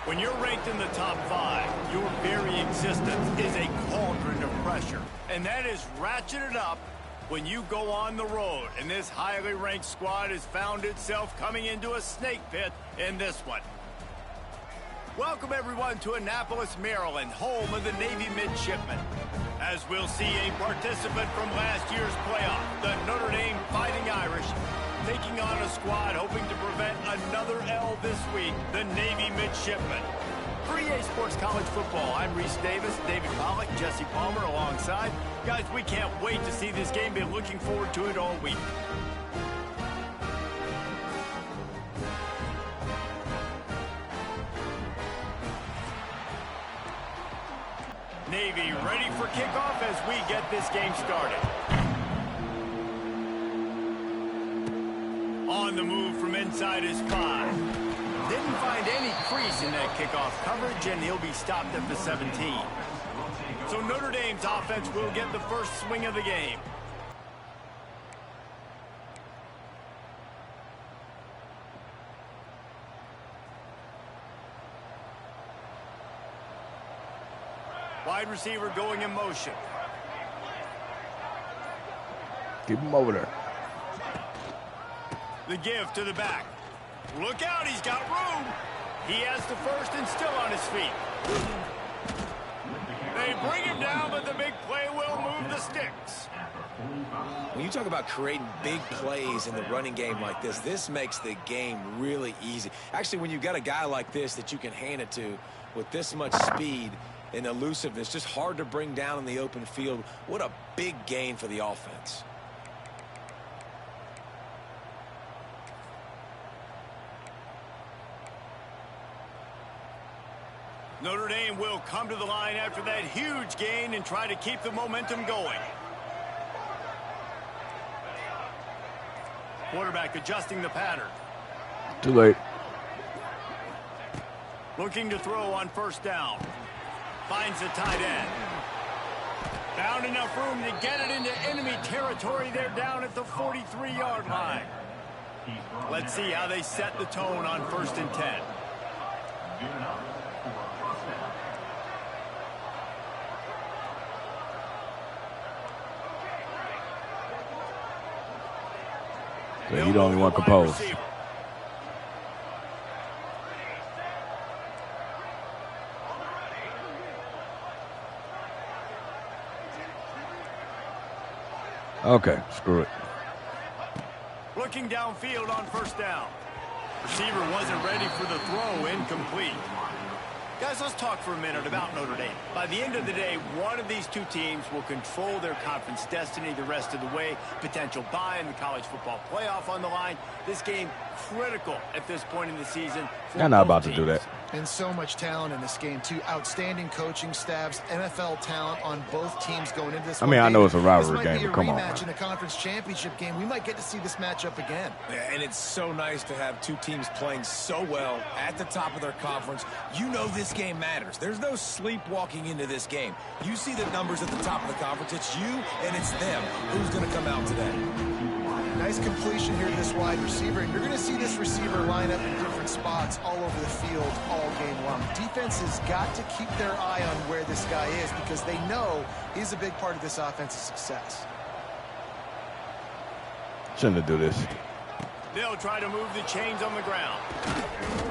When you're ranked in the top 5, your very existence is a cauldron of pressure. And that is ratcheted up when you go on the road. And this highly ranked squad has found itself coming into a snake pit in this one. Welcome, everyone, to Annapolis, Maryland, home of the Navy Midshipmen. As we'll see a participant from last year's playoff, the Notre Dame Fighting Irish, taking on a squad hoping to prevent another L this week, the Navy Midshipmen. For EA Sports College Football, I'm Reese Davis, David Pollack, Jesse Palmer alongside. Guys, we can't wait to see this game. Been looking forward to it all week. Navy ready for kickoff as we get this game started. On the move from inside his 5. Didn't find any crease in that kickoff coverage, and he'll be stopped at the 17. So Notre Dame's offense will get the first swing of the game. Wide receiver going in motion. Keep him over there. The give to the back. Look out, he's got room. He has the first and still on his feet. They bring him down, but the big play will move the sticks. When you talk about creating big plays in the running game like this makes the game really easy. Actually, when you've got a guy like this that you can hand it to with this much speed and elusiveness, just hard to bring down in the open field. What a big gain for the offense. Notre Dame will come to the line after that huge gain and try to keep the momentum going. Quarterback adjusting the pattern. Too late. Looking to throw on first down. Finds the tight end. Found enough room to get it into enemy territory. They're down at the 43-yard line. Let's see how they set the tone on 1st and 10. Yeah, he the only one composed. Okay, screw it. Looking downfield on first down. Receiver wasn't ready for the throw, incomplete. Guys, let's talk for a minute about Notre Dame. By the end of the day, one of these two teams will control their conference destiny the rest of the way. Potential bye in the college football playoff on the line. This game critical at this point in the season. They're not about to do that. And so much talent in this game, too. Outstanding coaching staffs, NFL talent on both teams going into this. I mean, I know it's a rivalry game, but come on. Rematch in the conference championship game. We might get to see this matchup again. Yeah, and it's so nice to have two teams playing so well at the top of their conference. You know this game matters. There's no sleepwalking into this game. You see the numbers at the top of the conference. It's you and it's them. Who's going to come out today? Nice completion here to this wide receiver, and you're going to see this receiver line up in different spots all over the field all game long. Defense has got to keep their eye on where this guy is because they know he's a big part of this offense's success. Shouldn't do this. They'll try to move the chains on the ground.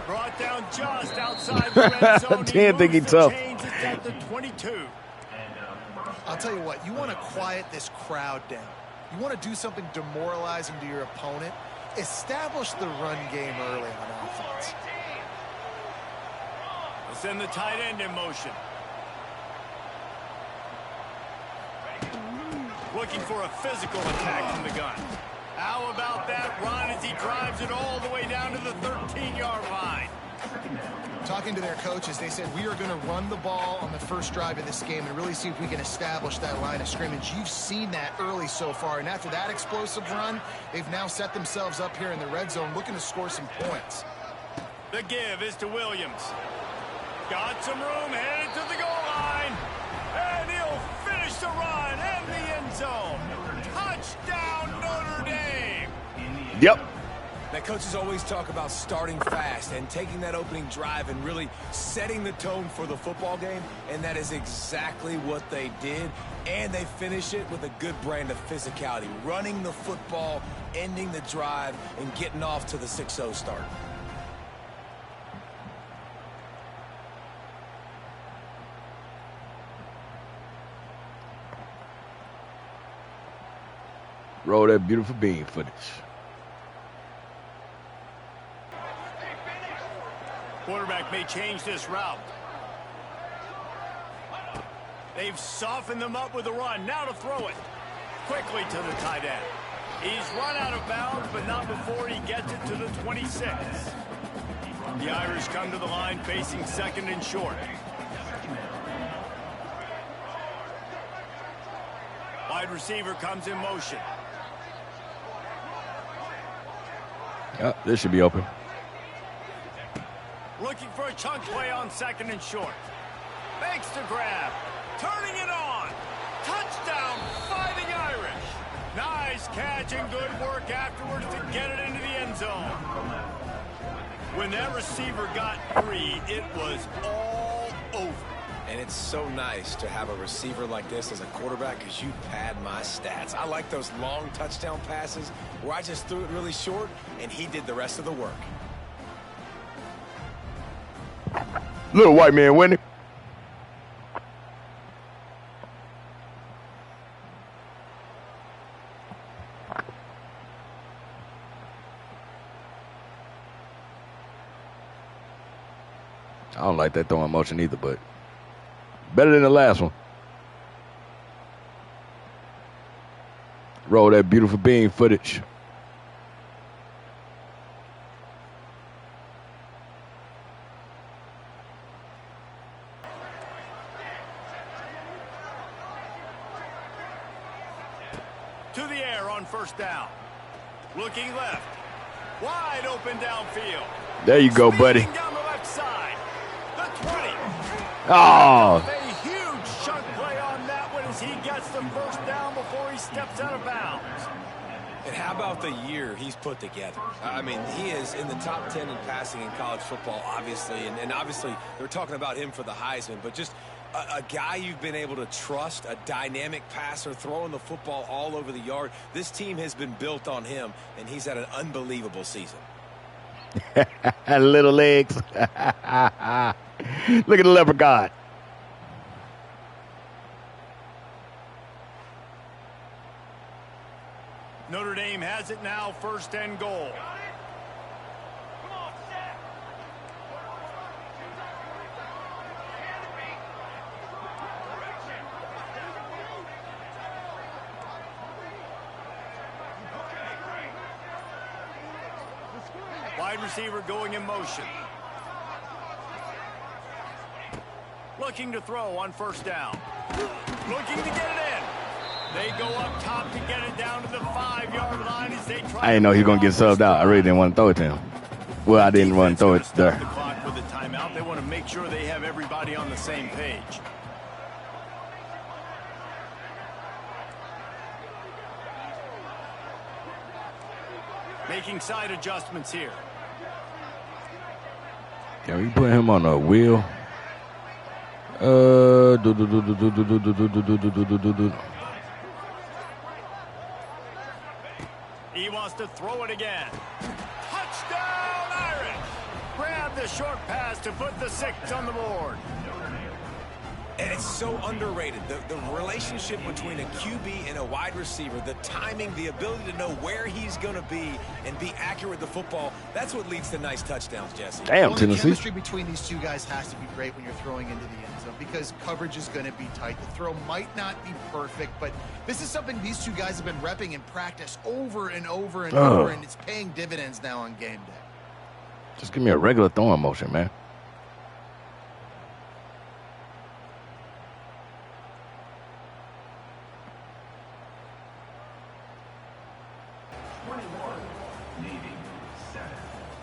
Brought down just outside the red zone. Didn't think he's tough. Chains at the 22. I'll tell you what, you want to quiet this crowd down. You want to do something demoralizing to your opponent, establish the run game early on offense. We'll send the tight end in motion. Looking for a physical attack from the gun. How about that run as he drives it all the way down to the 13-yard line? Talking to their coaches, they said, we are going to run the ball on the first drive of this game and really see if we can establish that line of scrimmage. You've seen that early so far, and after that explosive run, they've now set themselves up here in the red zone looking to score some points. The give is to Williams. Got some room, headed to the goal line, and he'll finish the run in the end zone. Touchdown, Notre Dame! Yep. Now, coaches always talk about starting fast and taking that opening drive and really setting the tone for the football game, and that is exactly what they did, and they finish it with a good brand of physicality, running the football, ending the drive, and getting off to the 6-0 start. Roll that beautiful bean footage. Quarterback may change this route. They've softened them up with a run. Now to throw it. Quickly to the tight end. He's run out of bounds, but not before he gets it to the 26. The Irish come to the line facing 2nd and short. Wide receiver comes in motion. Yep, this should be open. Looking for a chunk play on 2nd and short. Makes the grab. Turning it on. Touchdown, Fighting Irish. Nice catch and good work afterwards to get it into the end zone. When that receiver got free, it was all over. And it's so nice to have a receiver like this as a quarterback because you pad my stats. I like those long touchdown passes where I just threw it really short and he did the rest of the work. Little white man winning. I don't like that throwing motion either, but better than the last one. Roll that beautiful bean footage. To the air on 1st down. Looking left. Wide open downfield. There you go, buddy. Speeding down the left side. The 20. Oh. A huge chunk play on that one as he gets the 1st down before he steps out of bounds. And how about the year he's put together? I mean, he is in the top 10 in passing in college football, obviously. And obviously, they're talking about him for the Heisman. But just a guy you've been able to trust, a dynamic passer, throwing the football all over the yard. This team has been built on him, and he's had an unbelievable season. Little legs. Look at the leprechaun. Notre Dame has it now, 1st and goal. Wide receiver going in motion. Looking to throw on 1st down. Looking to get it in. They go up top to get it down to the 5-yard line as they try. I didn't know he was going to get subbed out. I really didn't want to throw it to him. Well, I didn't want to throw it there. The clock with a timeout. They want to make sure they have everybody on the same page. Making side adjustments here. Can we put him on a wheel? He wants to throw it again. Touchdown, Irish! Grab the short pass to put the 6 on the board. And it's so underrated. The relationship between a QB and a wide receiver, the timing, the ability to know where he's going to be and be accurate with the football, that's what leads to nice touchdowns, Jesse. Damn, Well, Tennessee. the chemistry between these two guys has to be great when you're throwing into the end zone because coverage is going to be tight. The throw might not be perfect, but this is something these two guys have been repping in practice over and over and over, and it's paying dividends now on game day. Just give me a regular throwing motion, man.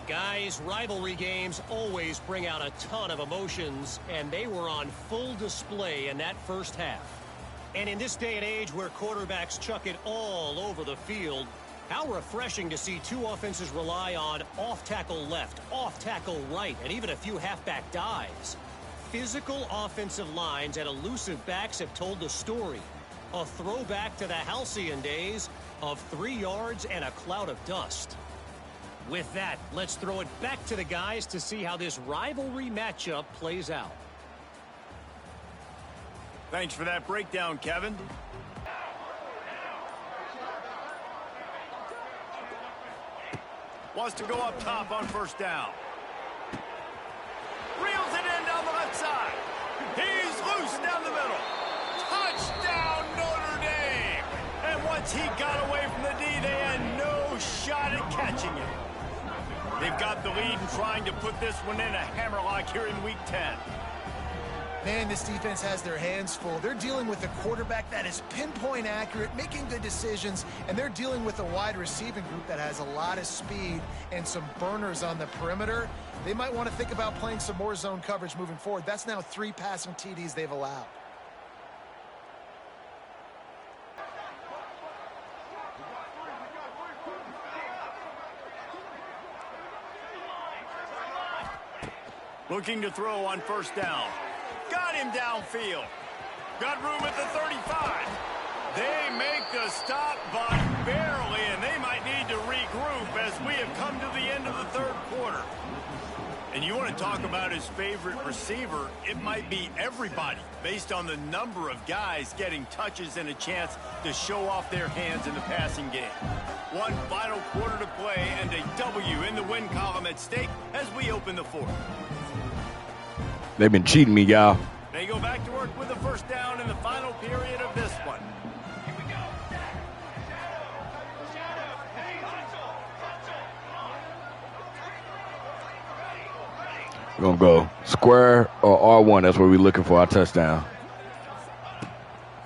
Guys, rivalry games always bring out a ton of emotions, and they were on full display in that 1st half. And in this day and age where quarterbacks chuck it all over the field, How refreshing to see two offenses rely on off-tackle left, off-tackle right, and even a few halfback dives. Physical offensive lines and elusive backs have told the story. A throwback to the halcyon days of 3 yards and a cloud of dust. With that, let's throw it back to the guys to see how this rivalry matchup plays out. Thanks for that breakdown, Kevin. Wants to go up top on first down. Reels it in down the left side. He's loose down the middle. Touchdown, Notre Dame. And once he got away from the D, they had no shot at catching him. They've got the lead and trying to put this one in a hammerlock here in Week 10. Man, this defense has their hands full. They're dealing with a quarterback that is pinpoint accurate, making good decisions, and they're dealing with a wide receiving group that has a lot of speed and some burners on the perimeter. They might want to think about playing some more zone coverage moving forward. That's now 3 passing TDs they've allowed. Looking to throw on first down. Got him downfield. Got room at the 35. They make the stop, but barely, and they might need to regroup as we have come to the end of the third quarter. And you want to talk about his favorite receiver, it might be everybody, based on the number of guys getting touches and a chance to show off their hands in the passing game. One final quarter to play and a W in the win column at stake as we open the fourth. They've been cheating me, y'all. They go back to work with the first down in the final period of this one. We're going to go square or R1. That's what we're looking for our touchdown.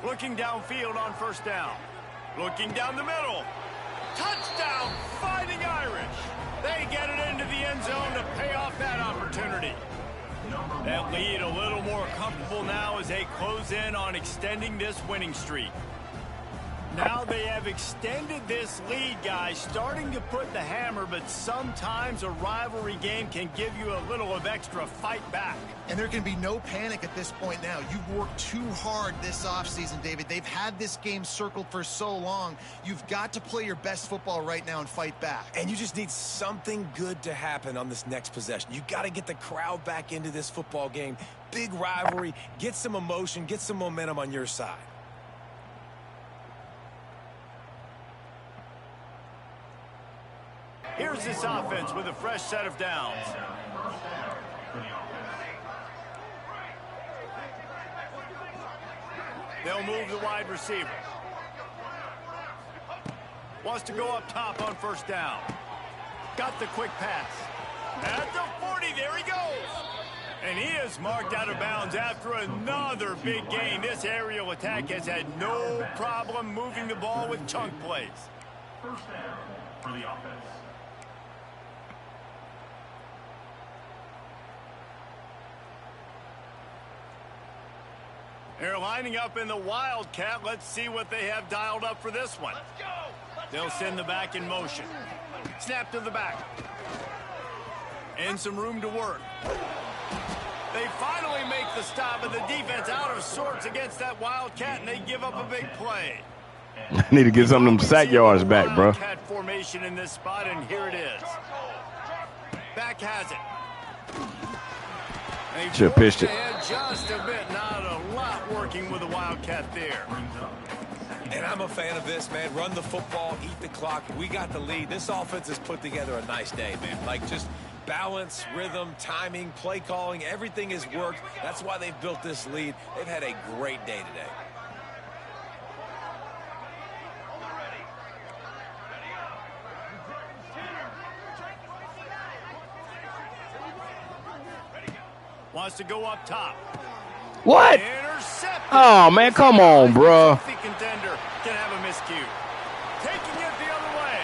Looking downfield on first down. Looking down the middle. Touchdown, Fighting Irish. They get it into the end zone to pay off that opportunity. That lead a little more comfortable now as they close in on extending this winning streak. Now they have extended this lead, guys, starting to put the hammer, but sometimes a rivalry game can give you a little of extra fight back. And there can be no panic at this point now. You've worked too hard this offseason, David. They've had this game circled for so long. You've got to play your best football right now and fight back. And you just need something good to happen on this next possession. You got to get the crowd back into this football game. Big rivalry. Get some emotion. Get some momentum on your side. Here's this offense with a fresh set of downs. They'll move the wide receiver. Wants to go up top on first down. Got the quick pass. At the 40, there he goes. And he is marked out of bounds after another big gain. This aerial attack has had no problem moving the ball with chunk plays. First down for the offense. They're lining up in the Wildcat. Let's see what they have dialed up for this one. They'll send the back in motion. Snap to the back. And some room to work. They finally make the stop, and the defense out of sorts against that Wildcat, and they give up a big play. I need to get some of them sack yards back, bro. Wildcat formation in this spot, and here it is. Back has it. Should have pitched it. Just a bit, not a lot working with the Wildcat there. And I'm a fan of this, man. Run the football, eat the clock. We got the lead. This offense has put together a nice day, man. Like just balance, rhythm, timing, play calling, everything has worked. That's why they've built this lead. They've had a great day today. Wants to go up top. What? Intercepted. Oh, man, come on, bro. Contender can have a miscue. Taking it the other way.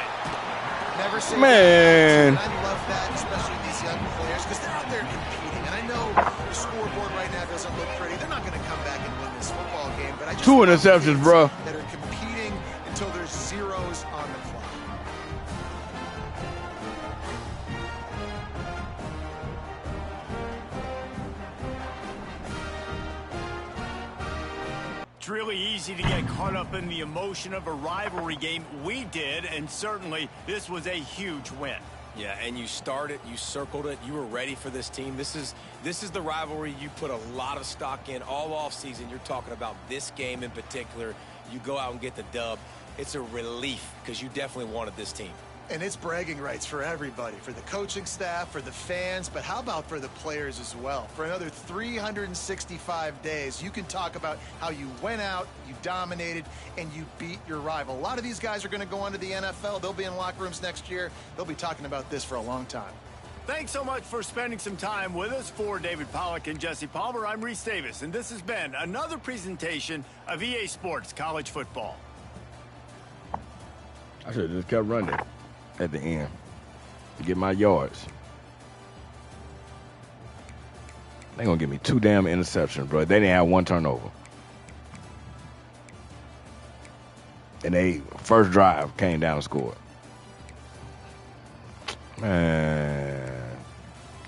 Never say Man. that. I love that, especially these young players, because they're out there competing. And I know the scoreboard right now doesn't look pretty. They're not going to come back and win this football game. But I just 2 interceptions, bro. That are competing until there's zeros on the clock. It's really easy to get caught up in the emotion of a rivalry game. We did, and certainly this was a huge win. Yeah, and you started, you circled it, you were ready for this team. This is the rivalry you put a lot of stock in all offseason. You're talking about this game in particular. You go out and get the dub. It's a relief because you definitely wanted this team. And it's bragging rights for everybody, for the coaching staff, for the fans, but how about for the players as well? For another 365 days, you can talk about how you went out, you dominated, and you beat your rival. A lot of these guys are going to go on to the NFL. They'll be in locker rooms next year. They'll be talking about this for a long time. Thanks so much for spending some time with us. For David Pollack and Jesse Palmer, I'm Reese Davis, and this has been another presentation of EA Sports College Football. I should have just kept running at the end to get my yards. They're going to give me 2 damn interceptions, bro. They didn't have 1 turnover. And they first drive came down and scored. Man.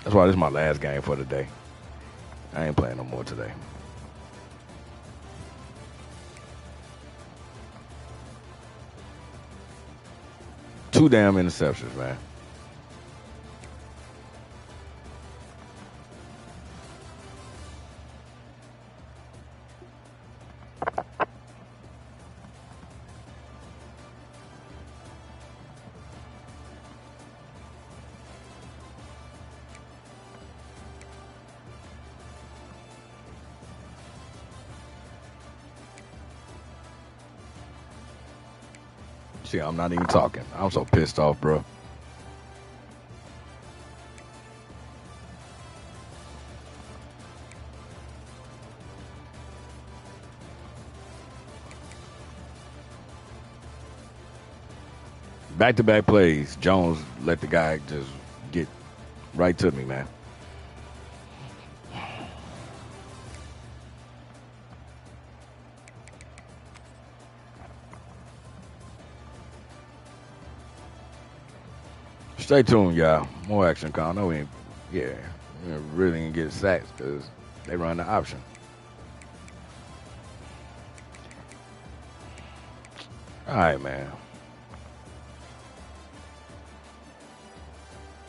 That's why this is my last game for the day. I ain't playing no more today. Two damn interceptions, man. See, I'm not even talking. I'm so pissed off, bro. Back-to-back plays. Jones let the guy just get right to me, man. Stay tuned, y'all. More action, call. No, we ain't, we really ain't get sacks because they run the option. All right, man.